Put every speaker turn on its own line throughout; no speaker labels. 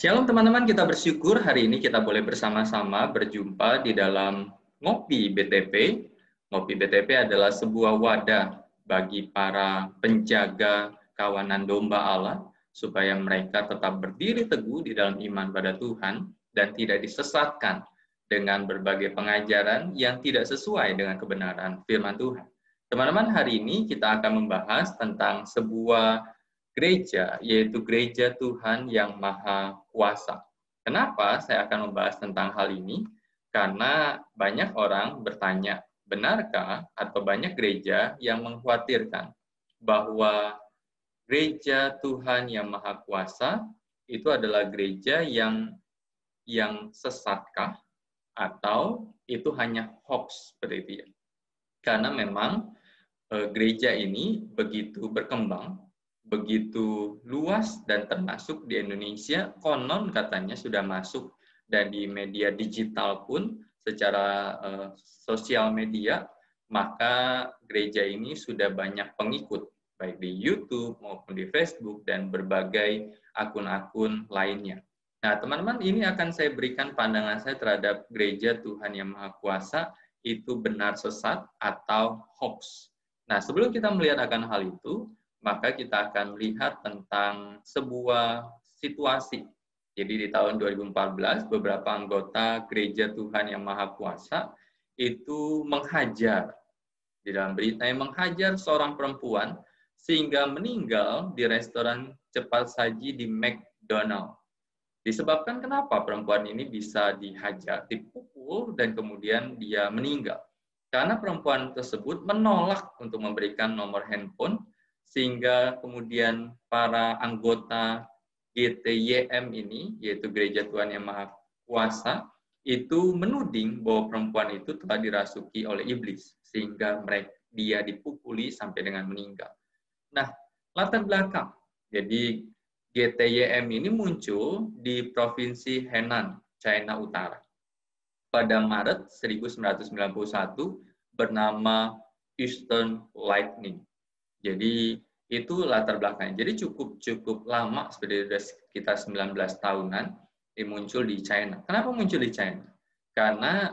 Shalom teman-teman, kita bersyukur hari ini kita boleh bersama-sama berjumpa di dalam Ngopi BTP. Ngopi BTP adalah sebuah wadah bagi para penjaga kawanan domba Allah, supaya mereka tetap berdiri teguh di dalam iman pada Tuhan dan tidak disesatkan dengan berbagai pengajaran yang tidak sesuai dengan kebenaran firman Tuhan. Teman-teman, hari ini kita akan membahas tentang sebuah gereja, yaitu gereja Tuhan yang Maha Kuasa. Kenapa saya akan membahas tentang hal ini? Karena banyak orang bertanya, benarkah atau banyak gereja yang mengkhawatirkan bahwa gereja Tuhan yang Maha Kuasa itu adalah gereja yang sesatkah atau itu hanya hoax seperti itu ya. Karena memang gereja ini begitu berkembang, begitu luas, dan termasuk di Indonesia, konon katanya sudah masuk dan di media digital pun secara sosial media, maka gereja ini sudah banyak pengikut, baik di YouTube maupun di Facebook dan berbagai akun-akun lainnya. Nah, teman-teman, ini akan saya berikan pandangan saya terhadap gereja Tuhan yang Maha Kuasa, itu benar sesat atau hoax. Nah, sebelum kita melihat akan hal itu, maka kita akan melihat tentang sebuah situasi. Jadi di tahun 2014, beberapa anggota Gereja Tuhan yang Maha Kuasa itu menghajar, di dalam beritanya menghajar seorang perempuan sehingga meninggal di restoran cepat saji di McDonald. Disebabkan kenapa perempuan ini bisa dihajar, dipukul, dan kemudian dia meninggal. Karena perempuan tersebut menolak untuk memberikan nomor handphone, sehingga kemudian para anggota GTYM ini, yaitu Gereja Tuhan yang Maha Kuasa, itu menuding bahwa perempuan itu telah dirasuki oleh iblis, sehingga dia dipukuli sampai dengan meninggal. Nah, latar belakang. Jadi GTYM ini muncul di Provinsi Henan, China Utara. Pada Maret 1991 bernama Eastern Lightning. Jadi itu latar belakangnya. Jadi cukup lama, sebenarnya sekitar 19 tahunan, muncul di China. Kenapa muncul di China? Karena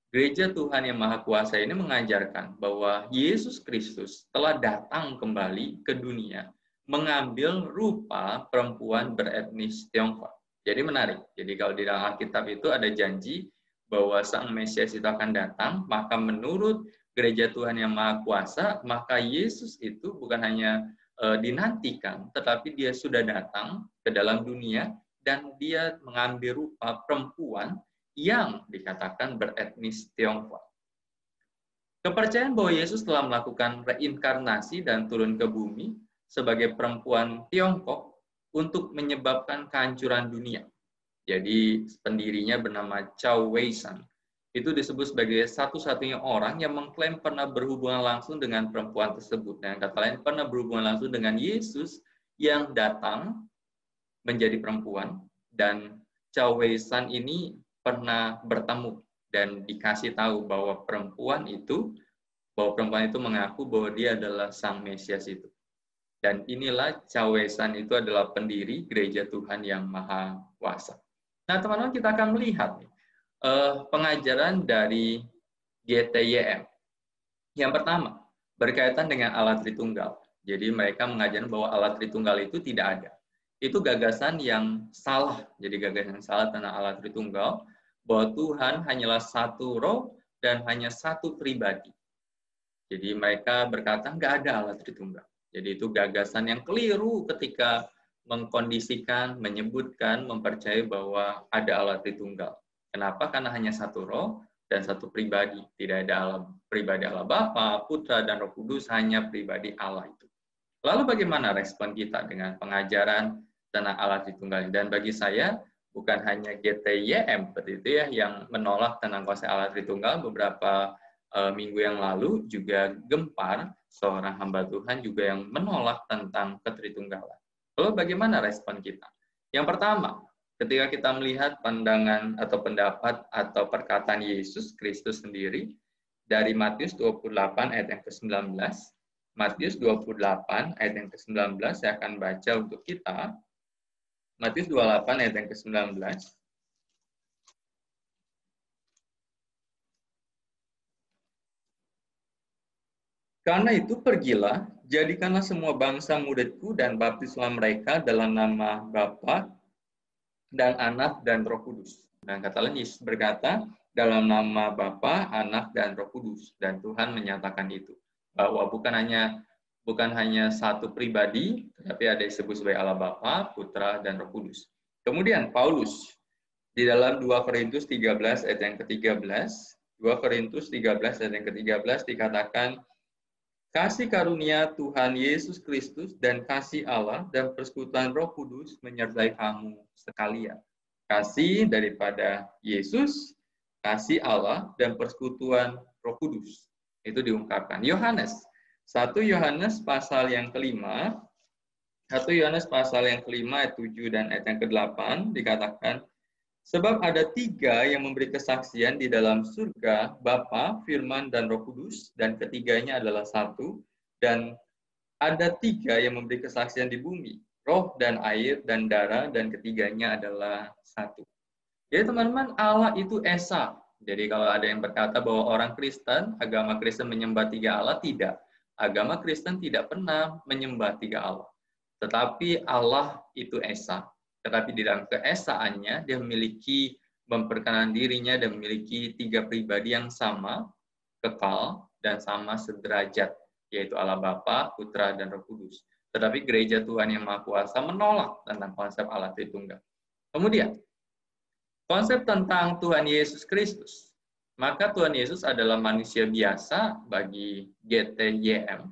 Gereja Tuhan yang Maha Kuasa ini mengajarkan bahwa Yesus Kristus telah datang kembali ke dunia mengambil rupa perempuan beretnis Tionghoa. Jadi menarik. Jadi kalau di dalam Alkitab itu ada janji bahwa Sang Mesias itu akan datang, maka menurut Gereja Tuhan yang Maha Kuasa, maka Yesus itu bukan hanya dinantikan, tetapi dia sudah datang ke dalam dunia dan dia mengambil rupa perempuan yang dikatakan beretnis Tionghoa. Kepercayaan bahwa Yesus telah melakukan reinkarnasi dan turun ke bumi sebagai perempuan Tiongkok untuk menyebabkan kehancuran dunia. Jadi pendirinya bernama Cao Wei-san. Itu disebut sebagai satu-satunya orang yang mengklaim pernah berhubungan langsung dengan perempuan tersebut. Dengan kata lain, pernah berhubungan langsung dengan Yesus yang datang menjadi perempuan. Dan Cao Wei-san ini pernah bertemu dan dikasih tahu bahwa perempuan itu mengaku bahwa dia adalah Sang Mesias itu. Dan inilah Cao Wei-san itu adalah pendiri Gereja Tuhan yang Maha Kuasa. Nah, teman-teman, kita akan melihat pengajaran dari GTYM. Yang pertama, berkaitan dengan Allah Tritunggal. Jadi mereka mengajarkan bahwa Allah Tritunggal itu tidak ada. Itu gagasan yang salah. Jadi gagasan yang salah tentang Allah Tritunggal, bahwa Tuhan hanyalah satu roh dan hanya satu pribadi. Jadi mereka berkata nggak ada Allah Tritunggal. Jadi itu gagasan yang keliru ketika mengkondisikan, menyebutkan, mempercayai bahwa ada Allah Tritunggal. Kenapa? Karena hanya satu roh dan satu pribadi. Tidak ada Allah pribadi Allah Bapa, Putra, dan Roh Kudus, hanya pribadi Allah itu. Lalu bagaimana respon kita dengan pengajaran tentang Allah Tritunggal? Dan bagi saya, bukan hanya GTYM seperti itu ya yang menolak tentang konsep Allah Tritunggal. Beberapa minggu yang lalu juga Gempar, seorang hamba Tuhan juga yang menolak tentang ketritunggalan. Lalu bagaimana respon kita? Yang pertama, ketika kita melihat pandangan atau pendapat atau perkataan Yesus Kristus sendiri dari Matius 28 ayat yang ke-19. Matius 28 ayat yang ke-19 saya akan baca untuk kita. Matius 28 ayat yang ke-19. Karena itu pergilah, jadikanlah semua bangsa muridku dan baptislah mereka dalam nama Bapa dan Anak dan Roh Kudus. Dan kata lain Yesus berkata, dalam nama Bapa, Anak dan Roh Kudus. Dan Tuhan menyatakan itu, bahwa bukan hanya satu pribadi, tetapi ada yang disebut sebagai Allah Bapa, Putra dan Roh Kudus. Kemudian Paulus di dalam 2 Korintus 13 ayat yang ke-13, 2 Korintus 13 ayat yang ke-13 dikatakan, kasih karunia Tuhan Yesus Kristus dan kasih Allah dan persekutuan Roh Kudus menyertai kamu sekalian. Kasih daripada Yesus, kasih Allah, dan persekutuan Roh Kudus. Itu diungkapkan. Yohanes, 1 Yohanes pasal yang kelima, 1 Yohanes pasal yang kelima ayat 7 dan ayat yang ke-8 dikatakan, sebab ada 3 yang memberi kesaksian di dalam surga, Bapa, Firman, dan Roh Kudus, dan ketiganya adalah satu, dan ada 3 yang memberi kesaksian di bumi, roh dan air dan darah, dan ketiganya adalah satu. Jadi teman-teman, Allah itu Esa. Jadi kalau ada yang berkata bahwa orang Kristen, agama Kristen menyembah 3 Allah, tidak. Agama Kristen tidak pernah menyembah 3 Allah. Tetapi Allah itu Esa. Tetapi di dalam keesaannya, dia memperkenalkan dirinya dan memiliki 3 pribadi yang sama, kekal, dan sama sederajat, yaitu Allah Bapa, Putra, dan Roh Kudus. Tetapi gereja Tuhan yang Maha Kuasa menolak tentang konsep Allah Tritunggal. Kemudian, konsep tentang Tuhan Yesus Kristus. Maka Tuhan Yesus adalah manusia biasa bagi GTYM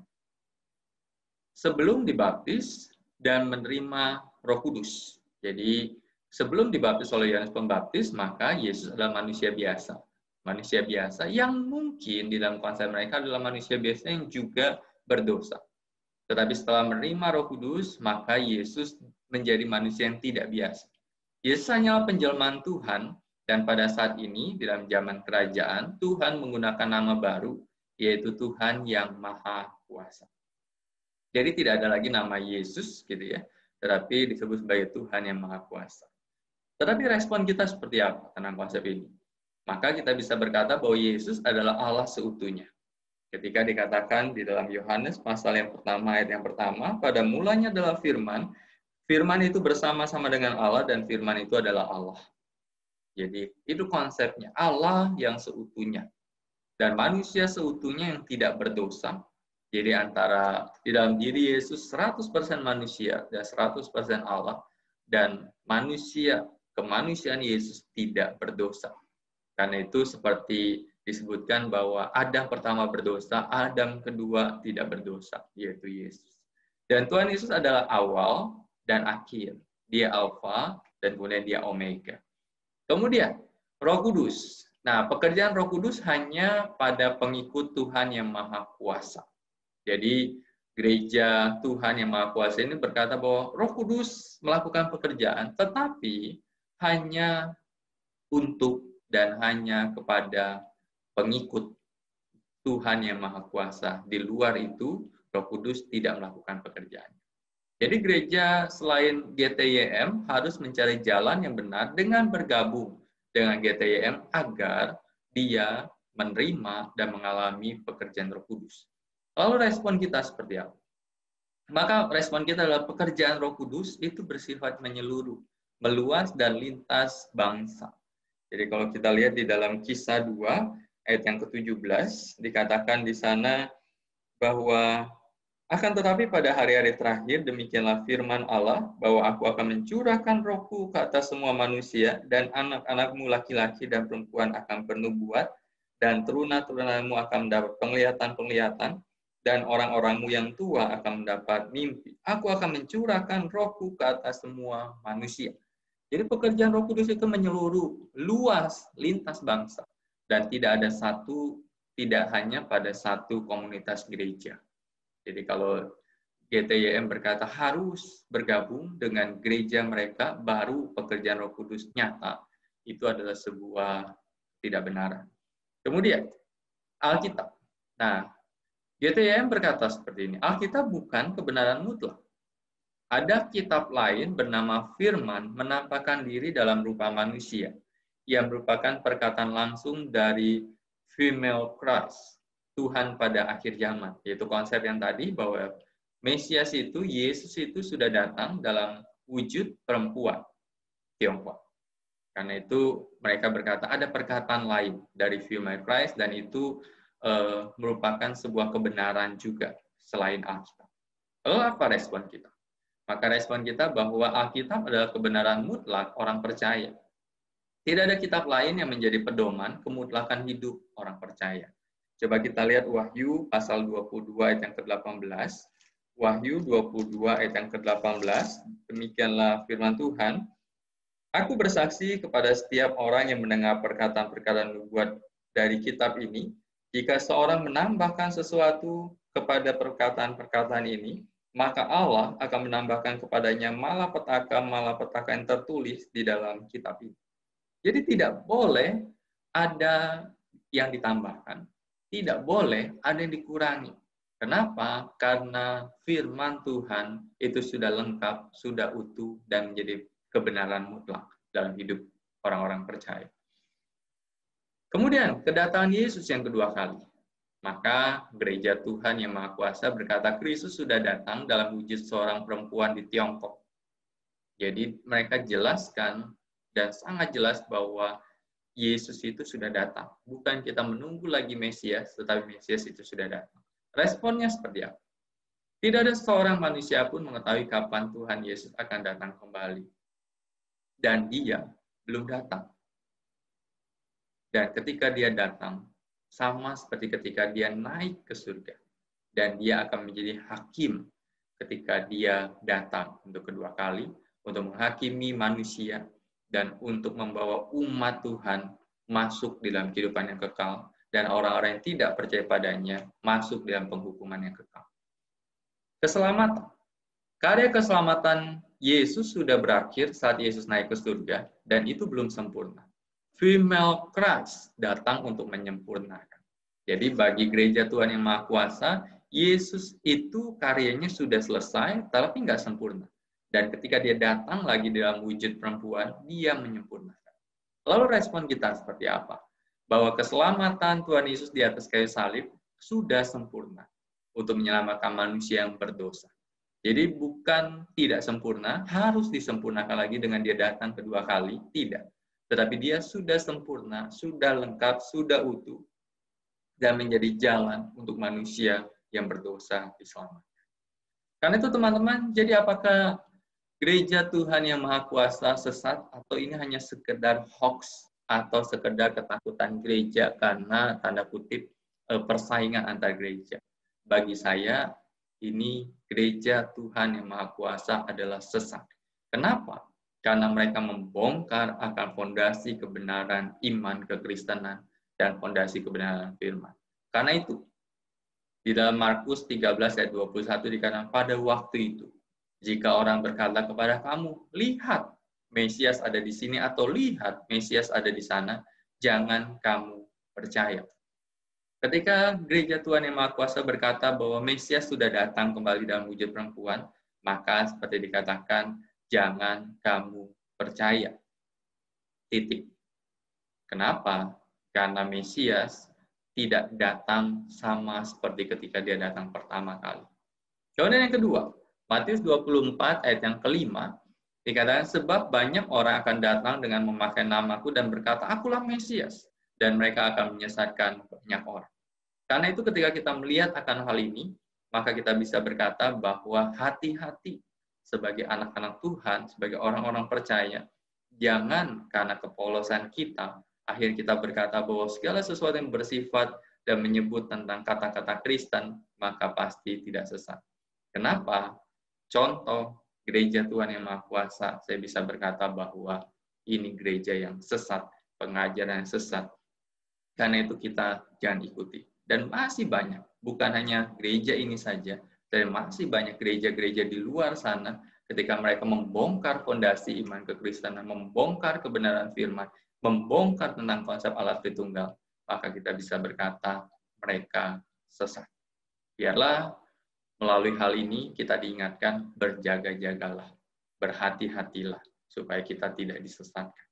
sebelum dibaptis dan menerima Roh Kudus. Jadi sebelum dibaptis oleh Yohanes Pembaptis, maka Yesus adalah manusia biasa. Manusia biasa yang mungkin di dalam konsep mereka adalah manusia biasa yang juga berdosa. Tetapi setelah menerima Roh Kudus, maka Yesus menjadi manusia yang tidak biasa. Yesus hanyalah penjelmaan Tuhan, dan pada saat ini, di dalam zaman kerajaan, Tuhan menggunakan nama baru, yaitu Tuhan yang Maha Kuasa. Jadi tidak ada lagi nama Yesus, gitu ya, tetapi disebut sebagai Tuhan yang Maha Kuasa. Tetapi respon kita seperti apa tentang konsep ini? Maka kita bisa berkata bahwa Yesus adalah Allah seutuhnya. Ketika dikatakan di dalam Yohanes pasal yang pertama, ayat yang pertama, pada mulanya adalah firman, firman itu bersama-sama dengan Allah, dan firman itu adalah Allah. Jadi itu konsepnya, Allah yang seutuhnya. Dan manusia seutuhnya yang tidak berdosa. Jadi antara di dalam diri Yesus 100% manusia dan 100% Allah, dan kemanusiaan Yesus tidak berdosa. Karena itu seperti disebutkan bahwa Adam pertama berdosa, Adam kedua tidak berdosa, yaitu Yesus. Dan Tuhan Yesus adalah awal dan akhir. Dia Alfa dan kemudian dia Omega. Kemudian Roh Kudus. Nah, pekerjaan Roh Kudus hanya pada pengikut Tuhan yang Maha Kuasa. Jadi gereja Tuhan yang Maha Kuasa ini berkata bahwa Roh Kudus melakukan pekerjaan, tetapi hanya untuk dan hanya kepada pengikut Tuhan yang Maha Kuasa. Di luar itu, Roh Kudus tidak melakukan pekerjaan. Jadi gereja selain GTYM harus mencari jalan yang benar dengan bergabung dengan GTYM agar dia menerima dan mengalami pekerjaan Roh Kudus. Lalu respon kita seperti apa? Maka respon kita adalah pekerjaan Roh Kudus itu bersifat menyeluruh, meluas dan lintas bangsa. Jadi kalau kita lihat di dalam Kisah 2 ayat yang ke-17 dikatakan di sana bahwa akan tetapi pada hari-hari terakhir demikianlah firman Allah bahwa aku akan mencurahkan rohku ke atas semua manusia dan anak-anakmu laki-laki dan perempuan akan bernubuat dan teruna-turunamu akan mendapat penglihatan-penglihatan dan orang-orangmu yang tua akan mendapat mimpi. Aku akan mencurahkan rohku ke atas semua manusia. Jadi pekerjaan Roh Kudus itu menyeluruh, luas, lintas bangsa. Dan tidak hanya pada satu komunitas gereja. Jadi kalau GTYM berkata harus bergabung dengan gereja mereka, baru pekerjaan Roh Kudus nyata, itu adalah sebuah tidak benar. Kemudian, Alkitab. Nah, GTYM berkata seperti ini, Alkitab bukan kebenaran mutlak. Ada kitab lain bernama Firman menampakkan diri dalam rupa manusia, yang merupakan perkataan langsung dari female Christ, Tuhan pada akhir zaman. Yaitu konsep yang tadi bahwa Mesias itu, Yesus itu sudah datang dalam wujud perempuan Tiongkok. Karena itu mereka berkata ada perkataan lain dari female Christ, dan itu merupakan sebuah kebenaran juga selain Alkitab. Lalu apa respon kita? Maka respon kita bahwa Alkitab adalah kebenaran mutlak orang percaya. Tidak ada kitab lain yang menjadi pedoman kemutlakan hidup orang percaya. Coba kita lihat Wahyu pasal 22 ayat yang ke-18. Wahyu 22 ayat yang ke-18. Demikianlah firman Tuhan. Aku bersaksi kepada setiap orang yang mendengar perkataan-perkataan nubuat dari kitab ini, jika seorang menambahkan sesuatu kepada perkataan-perkataan ini, maka Allah akan menambahkan kepadanya malapetaka yang tertulis di dalam kitab ini. Jadi tidak boleh ada yang ditambahkan, tidak boleh ada yang dikurangi. Kenapa? Karena firman Tuhan itu sudah lengkap, sudah utuh, dan menjadi kebenaran mutlak dalam hidup orang-orang percaya. Kemudian, kedatangan Yesus yang kedua kali. Maka gereja Tuhan yang Maha Kuasa berkata, Kristus sudah datang dalam wujud seorang perempuan di Tiongkok. Jadi mereka jelaskan dan sangat jelas bahwa Yesus itu sudah datang. Bukan kita menunggu lagi Mesias, tetapi Mesias itu sudah datang. Responnya seperti apa? Tidak ada seorang manusia pun mengetahui kapan Tuhan Yesus akan datang kembali. Dan dia belum datang. Dan ketika dia datang, sama seperti ketika dia naik ke surga. Dan dia akan menjadi hakim ketika dia datang untuk kedua kali, untuk menghakimi manusia, dan untuk membawa umat Tuhan masuk di dalam kehidupan yang kekal, dan orang-orang yang tidak percaya padanya masuk dalam penghukuman yang kekal. Keselamatan. Karya keselamatan Yesus sudah berakhir saat Yesus naik ke surga, dan itu belum sempurna. Female Christ datang untuk menyempurnakan. Jadi bagi gereja Tuhan yang Maha Kuasa, Yesus itu karyanya sudah selesai, tapi nggak sempurna. Dan ketika dia datang lagi dalam wujud perempuan, dia menyempurnakan. Lalu respon kita seperti apa? Bahwa keselamatan Tuhan Yesus di atas kayu salib sudah sempurna untuk menyelamatkan manusia yang berdosa. Jadi bukan tidak sempurna, harus disempurnakan lagi dengan dia datang kedua kali, tidak. Tetapi dia sudah sempurna, sudah lengkap, sudah utuh, dan menjadi jalan untuk manusia yang berdosa diselamatkan. Karena itu teman-teman, jadi apakah gereja Tuhan yang Maha Kuasa sesat, atau ini hanya sekedar hoax, atau sekedar ketakutan gereja karena tanda kutip persaingan antar gereja? Bagi saya, ini gereja Tuhan yang Maha Kuasa adalah sesat. Kenapa? Karena mereka membongkar akan fondasi kebenaran iman kekristenan dan fondasi kebenaran firman. Karena itu, di dalam Markus 13 ayat 21 dikatakan, pada waktu itu, jika orang berkata kepada kamu, lihat, Mesias ada di sini, atau lihat, Mesias ada di sana, jangan kamu percaya. Ketika gereja Tuhan yang Maha Kuasa berkata bahwa Mesias sudah datang kembali dalam wujud perempuan, maka seperti dikatakan, jangan kamu percaya. Titik. Kenapa? Karena Mesias tidak datang sama seperti ketika dia datang pertama kali. Kemudian yang kedua, Matius 24 ayat yang kelima, dikatakan sebab banyak orang akan datang dengan memakai namaku dan berkata, akulah Mesias, dan mereka akan menyesatkan banyak orang. Karena itu ketika kita melihat akan hal ini, maka kita bisa berkata bahwa hati-hati sebagai anak-anak Tuhan, sebagai orang-orang percaya, jangan karena kepolosan kita, akhir kita berkata bahwa segala sesuatu yang bersifat dan menyebut tentang kata-kata Kristen, maka pasti tidak sesat. Kenapa? Contoh gereja Tuhan yang Maha Kuasa, saya bisa berkata bahwa ini gereja yang sesat, pengajaran yang sesat. Karena itu kita jangan ikuti. Dan masih banyak, bukan hanya gereja ini saja, dan masih banyak gereja-gereja di luar sana, ketika mereka membongkar fondasi iman kekristenan, membongkar kebenaran firman, membongkar tentang konsep Allah Tritunggal, maka kita bisa berkata mereka sesat. Biarlah Melalui hal ini kita diingatkan berjaga-jagalah, berhati-hatilah supaya kita tidak disesatkan.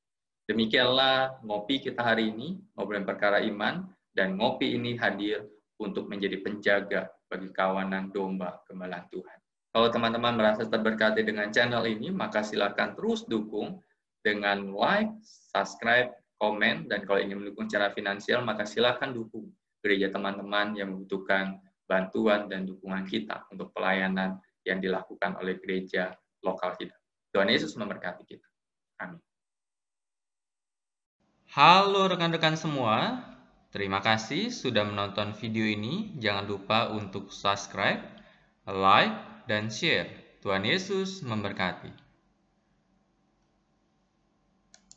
Demikianlah ngopi kita hari ini, ngobrolin perkara iman, dan ngopi ini hadir untuk menjadi penjaga bagi kawanan domba gembala Tuhan. Kalau teman-teman merasa terberkati dengan channel ini, maka silakan terus dukung dengan like, subscribe, komen, dan kalau ingin mendukung secara finansial, maka silakan dukung gereja teman-teman yang membutuhkan bantuan dan dukungan kita untuk pelayanan yang dilakukan oleh gereja lokal kita. Tuhan Yesus memberkati kita. Amin. Halo rekan-rekan semua, terima kasih sudah menonton video ini. Jangan lupa untuk subscribe, like, dan share. Tuhan Yesus memberkati.